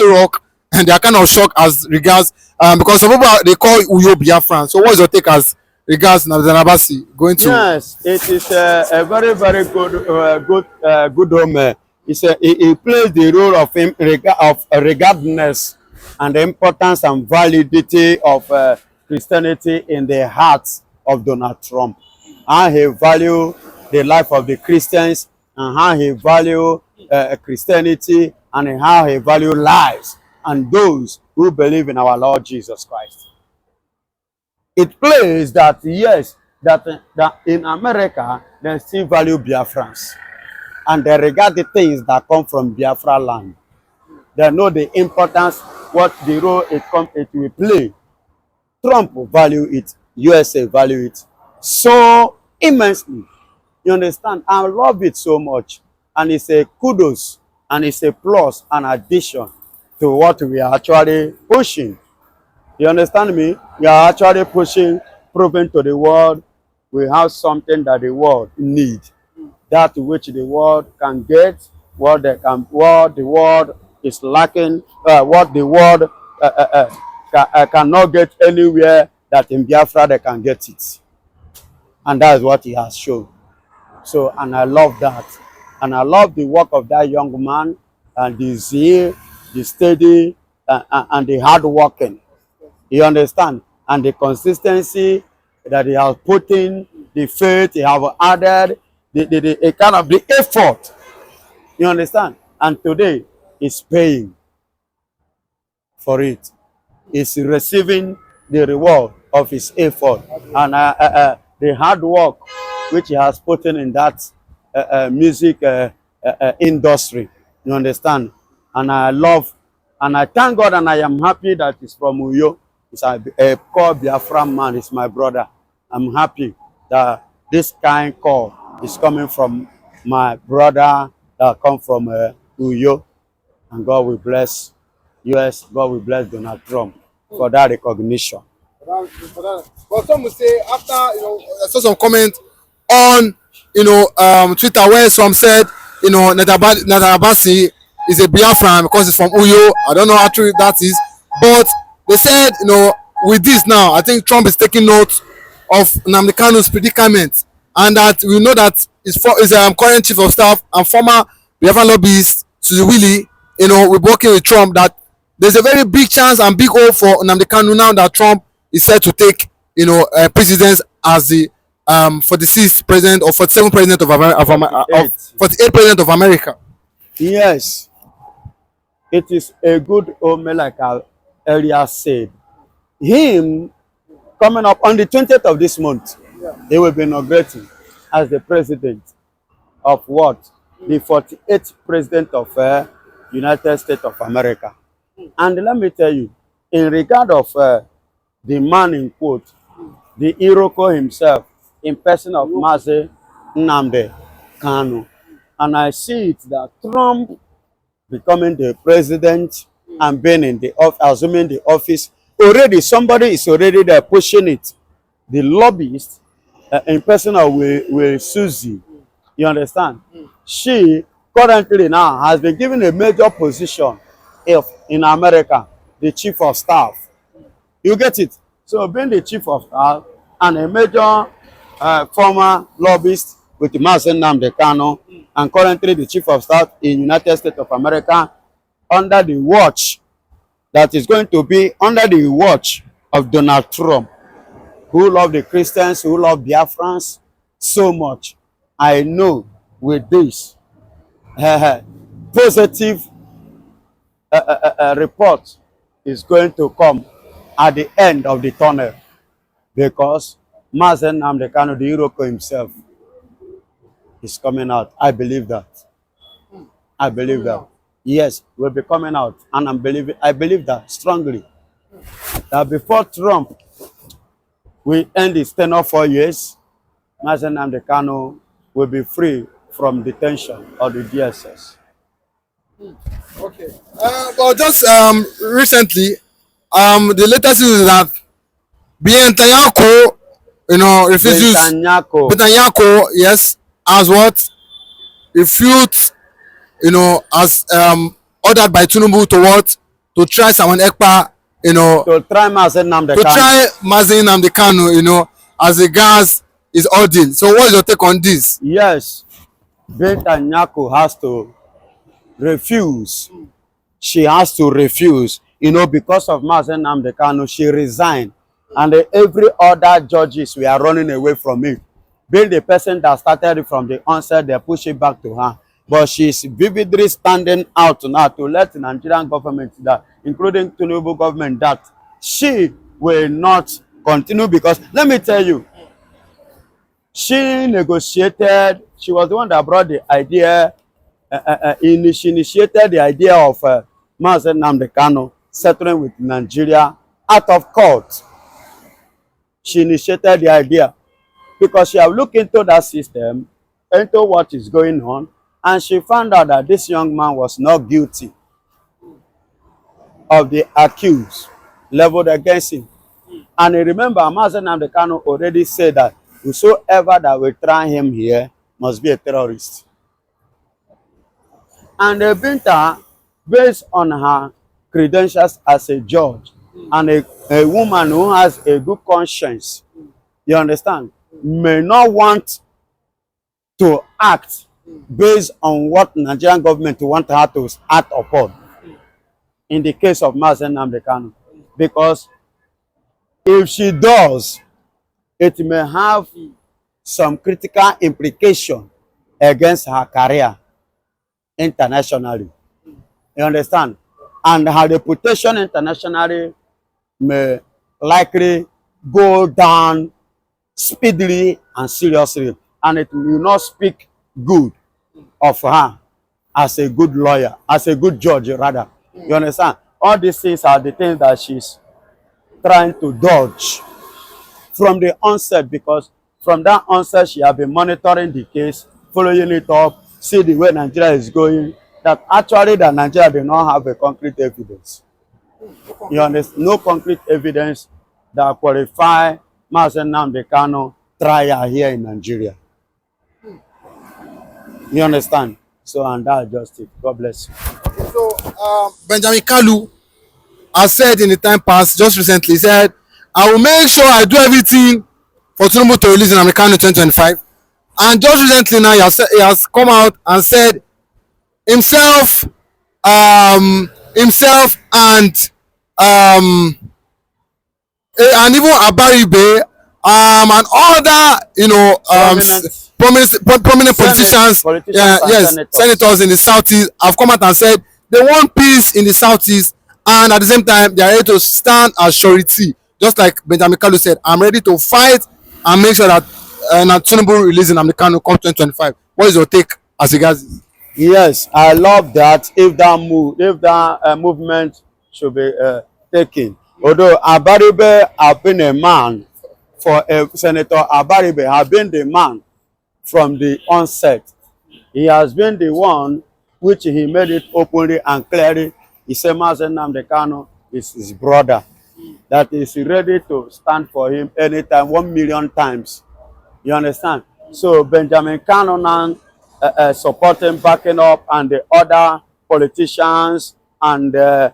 to rock, and they are kind of shocked as regards because some people they call Uyo Biafran. So what's your take as regards Bassey going to? Yes, it is a very very good home. He plays the role of regardness and the importance and validity of Christianity in the hearts of Donald Trump. How he value the life of the Christians and how he value Christianity and how he value lives and those who believe in our Lord Jesus Christ. It plays that yes, that in America they still value Biafrans and they regard the things that come from Biafra land. They know the importance, what the role it will play. Trump value it, USA value it so immensely. You understand? I love it so much. And it's a kudos and it's a plus and addition to what we are actually pushing. You understand me? We are actually pushing, proving to the world we have something that the world needs. That which the world can get, what the world is lacking, what the world cannot get anywhere, that in Biafra they can get it. And that is what he has shown. So, and I love that. And I love the work of that young man and the zeal, the steady, and the hard working. You understand? And the consistency that he has put in, the faith he have added, the kind of the effort. You understand? And today he's paying for it. He's receiving the reward of his effort and the hard work which he has put in that music industry. You understand? And I love, and I thank God, and I am happy that it's from Uyo. It's a call Biafra man. It's my brother. I'm happy that this kind call is coming from my brother that come from Uyo. And God will bless US. God will bless Donald Trump for that recognition. But some will say after I saw some comment on Twitter where some said Bassey is a Biafran because it's from Uyo. I don't know how true that is, but they said with this now I think Trump is taking note of Nnamdi Kanu's predicament, and that we know that his current chief of staff and former Biafran lobbyist Susie we're working with Trump, that there's a very big chance and big hope for Nnamdi Kanu now that Trump is set to take presidents as the 46th president or 47th president of 48th president of America. Yes, it is a good omen, like I earlier said. Him coming up on the 20th of this month, he will be inaugurated as the president of what? The 48th president of United States of America. And let me tell you, in regard of the man in quote, the Iroko himself, in person of Mazi Nnamdi Kanu, and I see it that Trump becoming the president and being in the office, assuming the office, already somebody is already there pushing it. The lobbyist in person of Will Susie, you understand? She currently now has been given a major position in America, the chief of staff. You get it? So being the chief of staff and a major former lobbyist with Mazi Nnamdi Kanu, and currently the chief of staff in United States of America, under the watch that is going to be under the watch of Donald Trump, who love the Christians, who love Biafrans so much. I know with this positive report is going to come at the end of the tunnel, because Mazi Nnamdi Kanu, the Iroko himself, is coming out. I believe that. I believe that. Yes, will be coming out, and I believe that strongly. That before Trump will end his tenure 4 years, Mazi Nnamdi Kanu will be free from detention or the DSS. Okay. Well, just recently, the latest is that Netanyahu, refuses. Netanyahu, yes, as what refutes, as ordered by Tinubu to what to try Simon Ekpa, you know, To try Masively. to try Mazi Nnamdi Kanu, you know, as regards his ordeal. So what is your take on this? Yes, Binta Nyako has to refuse. She has to refuse, you know, because of Masively Nnamdi Kanu, she resigned. And every other judges, we are running away from it. Being the person that started it from the onset, they push it back to her. But she's vividly standing out now to let the Nigerian government, that, including Tinubu government, that she will not continue. Because let me tell you, she negotiated, she was the one that brought the idea, she initiated the idea of Masively Nnamdi Kanu settling with Nigeria out of court. She initiated the idea because she have looked into that system, into what is going on, and she found out that this young man was not guilty of the accused leveled against him. And remember, Masively Nnamdi Kanu already said that whosoever that will try him here must be a terrorist. And Binta, based on her credentials as a judge and a woman who has a good conscience, you understand, may not want to act based on what Nigerian government want her to act upon in the case of Masively Nnamdi Kanu. Because if she does, it may have some critical implication against her career internationally. You understand? And her reputation internationally may likely go down speedily and seriously, and it will not speak good of her as a good lawyer, as a good judge rather. You understand? All these things are the things that she's trying to dodge from the onset, because from that onset she has been monitoring the case, following it up, see the way Nigeria is going, that actually that Nigeria did not have a concrete evidence. You understand? No concrete evidence that qualify Masively Nnamdi Kanu trial here in Nigeria. You understand? So, and that's just it. God bless you. So Benjamin Kalu has said in the time past, just recently, he said, I will make sure I do everything for Tinubu to release Nnamdi Kanu in 2025. And just recently now, he has come out and said himself, um, and even Abaribe, and other, you know, prominent politicians, yes, senators in the southeast have come out and said they want peace in the southeast, and at the same time they are ready to stand as surety, just like Benjamin Kalu said, I'm ready to fight and make sure that Tinubu releasing Nnamdi Kanu come 2025. What is your take as regards this? Yes, I love that. If that movement should be taken, although Abaribe have been a man for Senator Abaribe have been the man from the onset. He has been the one which he made it openly and clearly. He said Masively Nnamdi Kanu is his brother, that is ready to stand for him anytime, 1 million times. You understand? So Benjamin Kanu now supporting, backing up, and the other politicians and the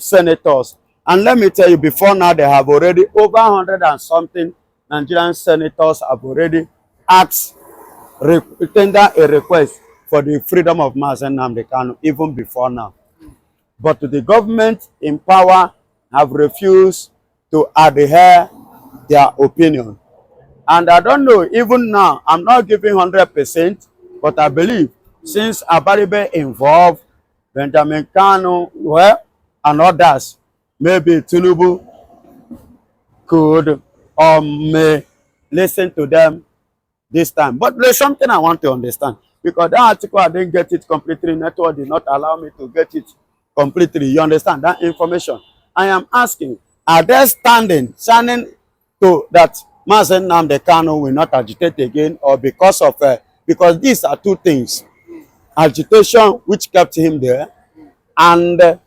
senators. And let me tell you, before now, they have already over 100 and something Nigerian senators have already asked, tender a request for the freedom of Masively Nnamdi Kanu, even before now. But the government in power have refused to adhere their opinion. And I don't know, even now, I'm not giving 100%, but I believe since Abaribe involved, Benjamin Kanu, well, and others, maybe Tinubu could or may listen to them this time. But there's something I want to understand, because that article, I didn't get it completely. Network did not allow me to get it completely. You understand that information? I am asking, are they standing to that Masively Nnamdi Kanu will not agitate again, or because of because these are two things: agitation, which kept him there, and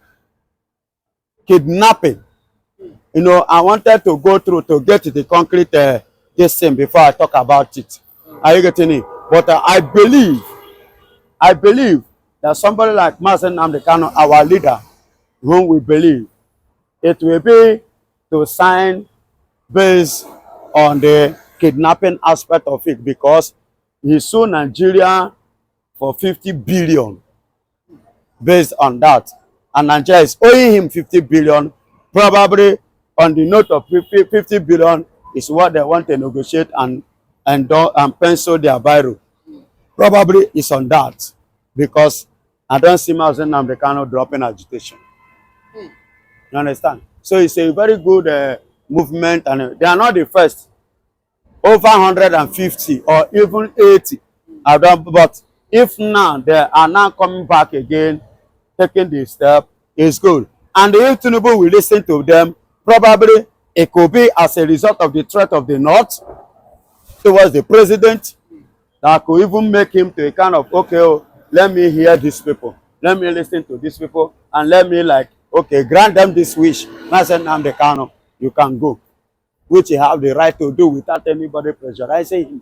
kidnapping. You know, I wanted to go through to get the concrete this thing before I talk about it. Are you getting it? But I believe that somebody like Masively Nnamdi Kanu, our leader, whom we believe, it will be to sign based on the kidnapping aspect of it, because he sued Nigeria for 50 billion based on that. And Nigeria is owing him 50 billion. Probably on the note of 50 billion is what they want to negotiate and pencil their biro. Probably it's on that, because I don't see Mazen Namdekano dropping agitation. You understand? So it's a very good movement, and they are not the first. Over 150 or even 80 are done, but if now they are now coming back again, taking the step, is good. And if Tinubu will listen to them, probably it could be as a result of the threat of the North towards the president, that could even make him to a kind of, okay, oh, let me hear these people, let me listen to these people, and let me, like, okay, grant them this wish. Mazen Namdekano, you can go, which he have the right to do without anybody pressurizing him.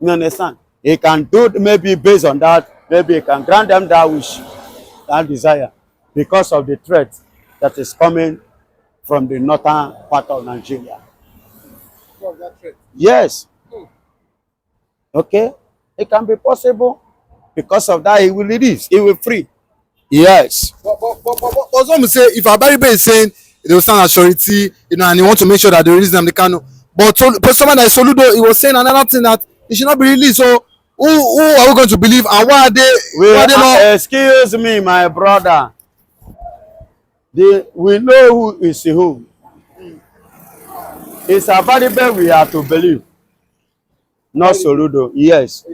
You understand? He can do, maybe based on that, maybe he can grant them that wish, that desire, because of the threat that is coming from the northern part of Nigeria. From that threat. Yes. Okay? It can be possible. Because of that, he will release. He will free. Yes. But some say, if Abaribe is saying they will stand as surety, you know, and he want to make sure that they release them, the Kanu. But someone like Soludo, he was saying another thing, that he should not be released. So who are we going to believe, and why are they? Why are they not? Excuse me, my brother. We know who is who. It's Abaribe we have to believe, not Soludo. Yes.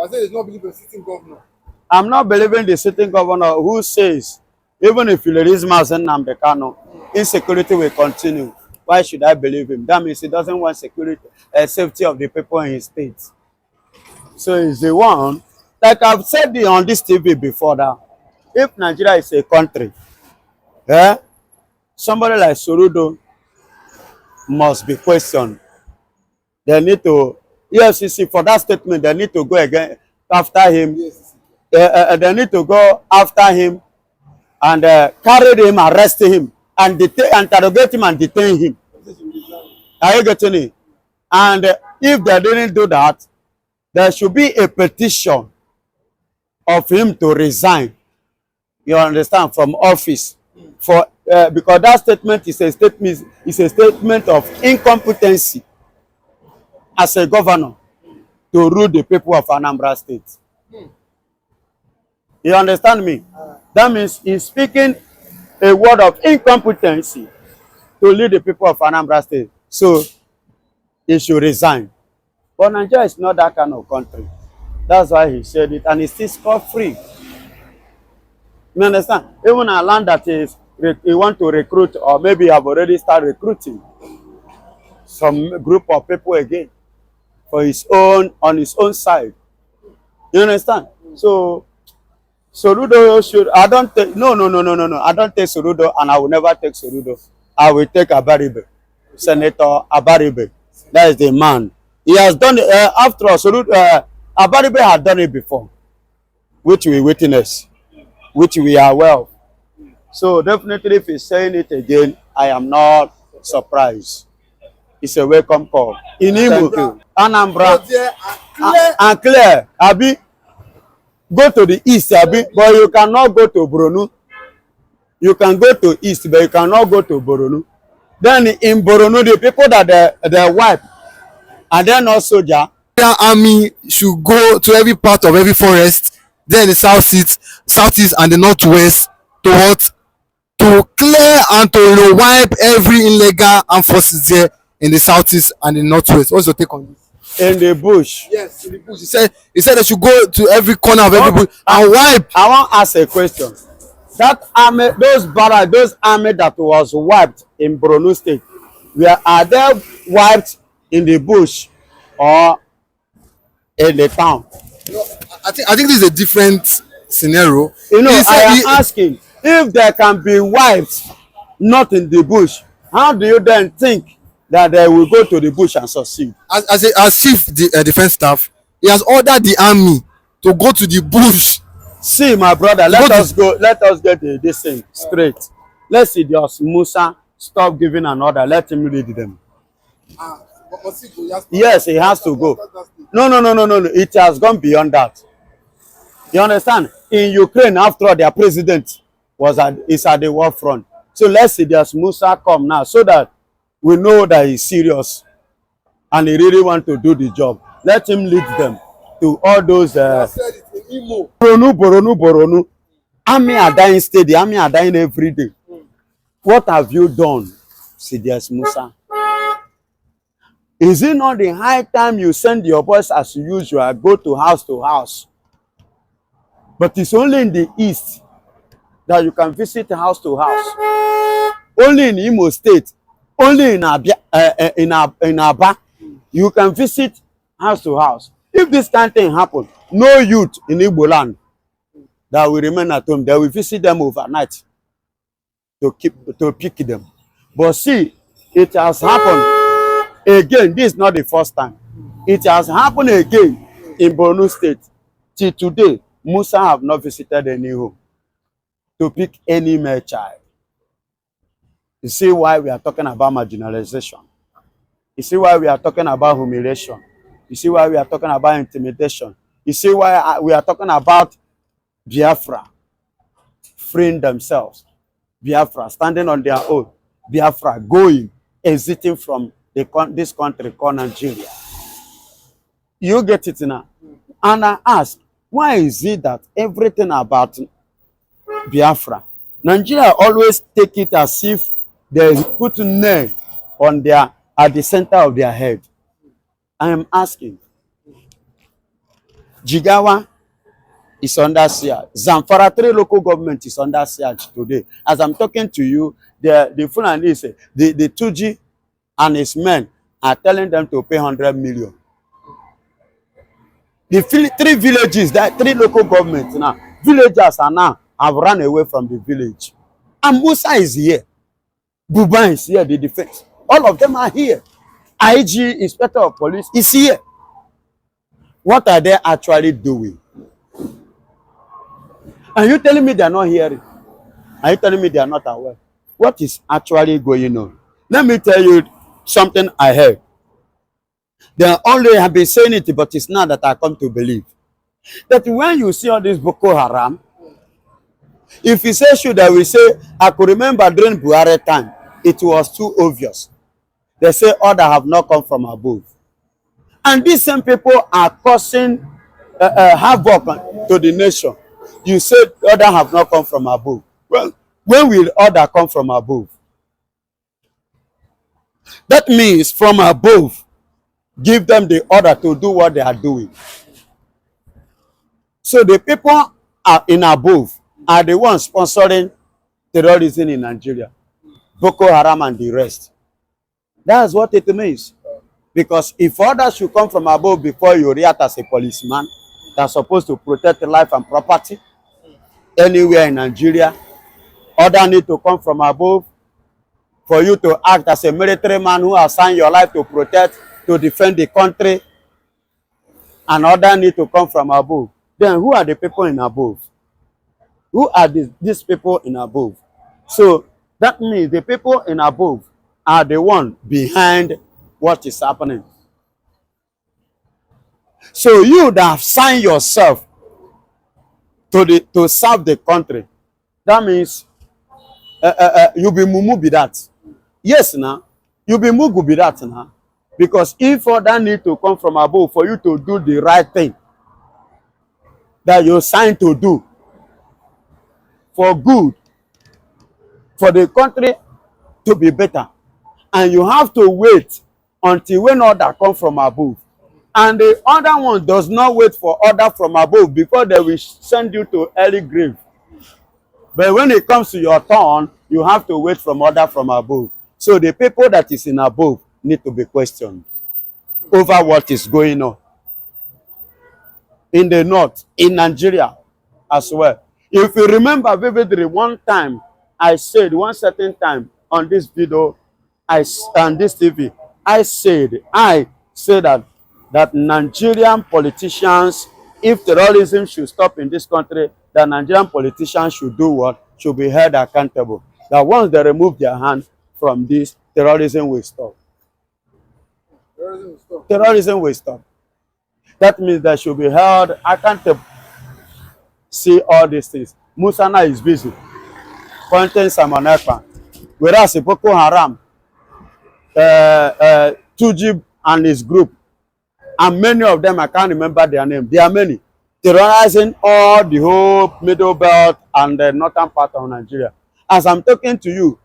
I say they not believe the sitting governor. I'm not believing the sitting governor who says, even if you release Mazen Namdekano, insecurity will continue. Why should I believe him? That means he doesn't want security, safety of the people in his state. So he's the one, like I've said on this TV before, that if Nigeria is a country, somebody like Soludo must be questioned. They need to, EFCC, for that statement, they need to go again after him. Yes. They need to go after him and carry him, arrest him, and interrogate him and detain him. Are you getting it? And if they didn't do that, there should be a petition of him to resign. You understand, from office, for because that statement is a statement of incompetency as a governor to rule the people of Anambra State. You understand me? That means he's speaking a word of incompetency to lead the people of Anambra State. So he should resign. But Nigeria is not that kind of country. That's why he said it, and it's still scot-free. You understand? Even a land that is, he want to recruit, or maybe have already started recruiting some group of people again for his own, on his own side. You understand? So Soludo should, I don't take, no. I don't take Soludo, and I will never take Soludo. I will take Abaribe, Senator Abaribe. That is the man. He has done it, after all, Soludo, Abaribe had done it before, which we witness, which we are well. So definitely if he's saying it again, I am not surprised. It's a welcome call. In Imo, Anambra, and Clear, Abi, go to the east, Abi, but you cannot go to Borno. You can go to east, but you cannot go to Borno. Then in Borno, the people that they wipe, and they're not soldier. The army should go to every part of every forest, then the southeast and the northwest, to what? To clear and to wipe every illegal armed forces there in the southeast and the northwest. What's your take on this? In the bush. Yes, in the bush. He said they should go to every corner of every bush and wipe. I want to ask a question. That army, those army that was wiped in Borno State, are they wiped in the bush or in the town? No, I think this is a different scenario. You know, I am asking, if they can be wiped not in the bush, how do you then think that they will go to the bush and succeed? As chief defense staff, he has ordered the army to go to the bush See, my brother, let us go. Let us get this thing straight. Let's see, just Musa stop giving an order. Let him lead them. Yes, he has to go. No, no, no, no, no, no. It has gone beyond that. You understand? In Ukraine, after all, their president is at the war front. So let's see, there's Musa come now, so that we know that he's serious and he really want to do the job. Let him lead them to all those Boronu. Army are dying steady. Army are dying every day. What have you done, Sidious Musa? Is it not the high time you send your boys as usual, go to house? But it's only in the east that you can visit house to house. Only in Imo State, only in Aba, you can visit house to house. If this kind of thing happen, no youth in Igbo land that will remain at home. They will visit them overnight to pick them. But see, it has happened again. This is not the first time. It has happened again in Borno State. Till today, Musa have not visited any home to pick any male child. You see why we are talking about marginalization. You see why we are talking about humiliation. You see why we are talking about intimidation. You see why we are talking about Biafra freeing themselves. Biafra standing on their own. Biafra going, exiting from this country called Nigeria. You get it now? And I ask, why is it that everything about Biafra, Nigeria always take it as if they put nail on at the center of their head? I am asking. Jigawa is under siege. Zamfara 3 local government is under siege today. As I'm talking to you, the Fulani, the Tuji and his men are telling them to pay 100 million. The 3 villages, 3 local governments now, villagers are now have run away from the village. And Musa is here. Buba is here, the defense. All of them are here. IG, Inspector of Police, is here. What are they actually doing? Are you telling me they are not hearing? Are you telling me they are not aware? What is actually going on? Let me tell you something I heard. They only have been saying it, but it's now that I come to believe. That when you see all this Boko Haram, if you say should, I will say, I could remember during Buhari time, it was too obvious. They say order have not come from above. And these same people are causing havoc to the nation. You said order have not come from above. Well, when will order come from above? That means from above, give them the order to do what they are doing. So the people are in above are the ones sponsoring terrorism in Nigeria. Boko Haram and the rest. That's what it means. Because if orders should come from above before you react as a policeman that's supposed to protect life and property anywhere in Nigeria, order need to come from above for you to act as a military man who has signed your life to protect, to defend the country, and order need to come from above. Then who are the people in above? Who are these people in above? So that means the people in above are the one behind what is happening. So you that have signed yourself to serve the country, that means you be mumu be that. Yes, now you be mugu be that now. Because if order need to come from above for you to do the right thing that you signed to do for good, for the country to be better, and you have to wait until when order come from above, and the other one does not wait for order from above because they will send you to early grave. But when it comes to your turn, you have to wait from order from above. So the people that is in above need to be questioned over what is going on in the north, in Nigeria as well. If you remember vividly, one time I said, one certain time on this video, on this TV, I said that Nigerian politicians, if terrorism should stop in this country, that Nigerian politicians should do what? Should be held accountable. That once they remove their hand from this, terrorism will stop. Terrorism will stop. That means they should be held accountable. See all these things. Musana is busy pointing Simon Ekpa, whereas Boko Haram, Tujib and his group, and many of them, I can't remember their name, there are many, terrorizing all the whole middle belt and the northern part of Nigeria. As I'm talking to you,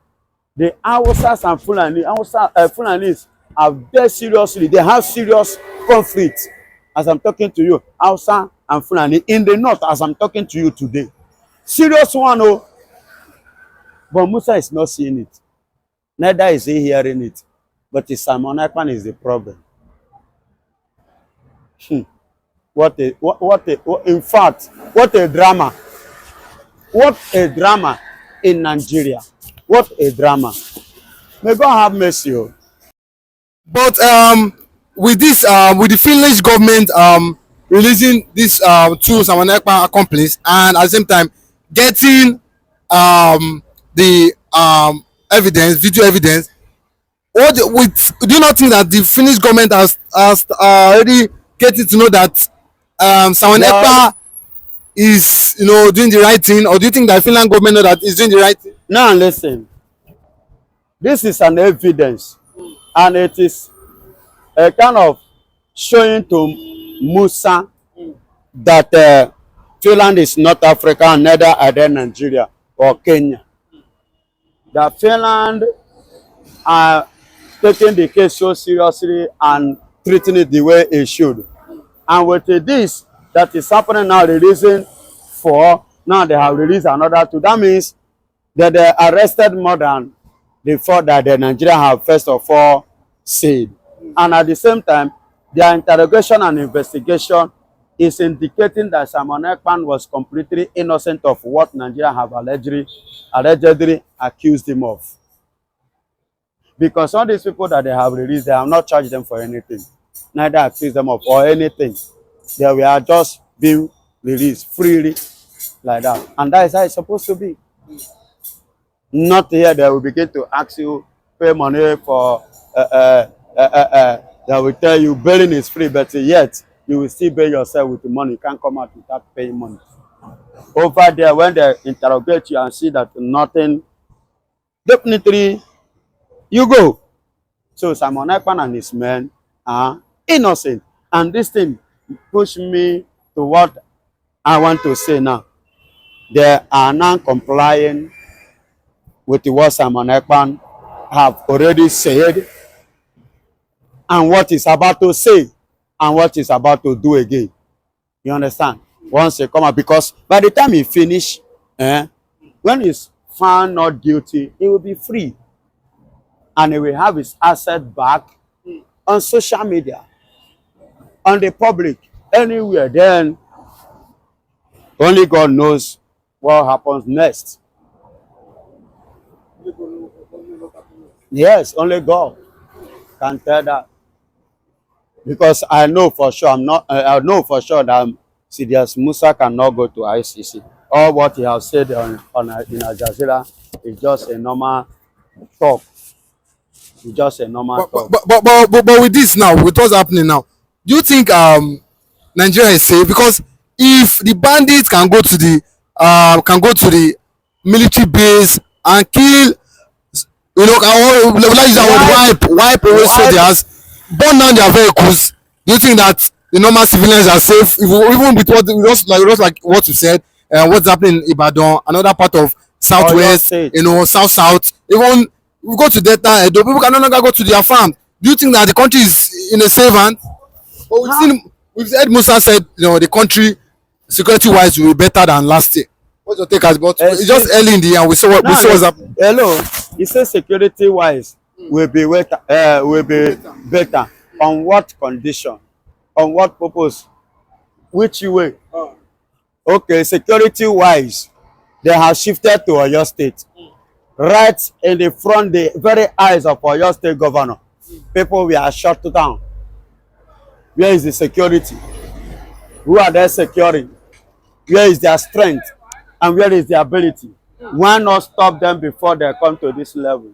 the Hausas and Fulanis are very seriously, they have serious conflict. As I'm talking to you, Hausa and Fulani in the north, as I'm talking to you today. Serious one, oh. But Musa is not seeing it. Neither is he hearing it. But Simon Ekpan is the problem. In fact, what a drama. What a drama in Nigeria. What a drama. May God have mercy. Oh. But with this, with the Finnish government releasing these two Simon Ekpa accomplices, and at the same time getting the evidence, video evidence, do you not think that the Finnish government has already getting to know that Simon Ekpa is, you know, doing the right thing, or do you think that Finland government know that he's doing the right thing? Now listen, this is an evidence, and it is a kind of showing to Musa that Finland is not Africa, and neither are they Nigeria or Kenya. That Finland are taking the case so seriously and treating it the way it should. And with this that is happening now, releasing 4, now they have released another 2. That means that they arrested more than the 4 that the Nigeria have first of all said. And at the same time, their interrogation and investigation is indicating that Simon Ekpan was completely innocent of what Nigeria have allegedly accused him of. Because all these people that they have released, they have not charged them for anything. Neither accused them of or anything. They were just being released freely like that. And that is how it's supposed to be. Not here they will begin to ask you, pay money for, they will tell you bailing is free, but yet you will still bail yourself with the money. You can't come out without paying money. Over there, when they interrogate you and see that nothing, definitely you go. So Simon Ekpan and his men are innocent. And this thing pushed me to what I want to say now. They are now complying with what Simon Ekpan have already said, and what he's about to say, and what he's about to do again. You understand? Once he come out, because by the time he finish, when he's found not guilty, he will be free. And he will have his asset back on social media, on the public, anywhere. Then only God knows what happens next. Yes, only God can tell that. Because I know for sure I know for sure that Sidious Musa cannot go to ICC. All what he has said in Al Jazeera is just a normal talk. It's just a normal talk. But with this now, with what's happening now, do you think Nigeria is safe? Because if the bandits can go to the military base and kill, you know, wipe away soldiers, burn down their vehicles, do you think that the normal civilians are safe? Even with like what you said, what's happening in Ibadan, another part of southwest, you know, south, even we go to Delta, people can no longer go to their farm. Do you think that the country is in a safe hand? But we've heard Musa said, you know, the country security wise will be better than last year. What's your take? But it's just early in the year and we saw what's happening. Hello, he says security wise will be better. On what condition? On what purpose? Which way? Okay, security wise, they have shifted to Oyo State. Right in the front, the very eyes of Oyo State governor. People were shut down. Where is the security? Who are they securing? Where is their strength? And where is their ability? Why not stop them before they come to this level?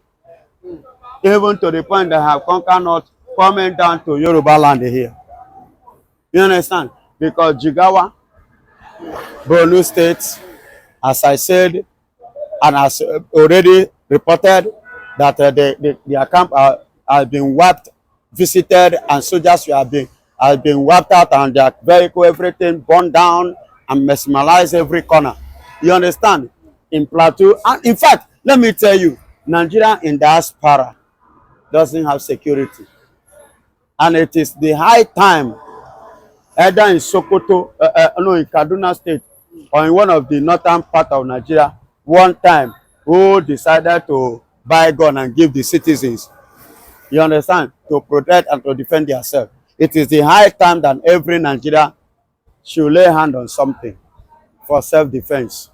Even to the point they have conquered not coming down to Yoruba land here. You understand? Because Jigawa, Borno State, as I said, and as already reported, that their camp has been wiped, visited, and soldiers have been wiped out, and their vehicle, everything burned down and mesmerized every corner. You understand? In Plateau, and in fact, let me tell you, Nigeria in diaspora doesn't have security, and it is the high time, either in Sokoto, no, in Kaduna State, or in one of the northern part of Nigeria, one time, who decided to buy gun and give the citizens, you understand, to protect and to defend themselves. It is the high time that every Nigeria should lay hand on something for self-defense.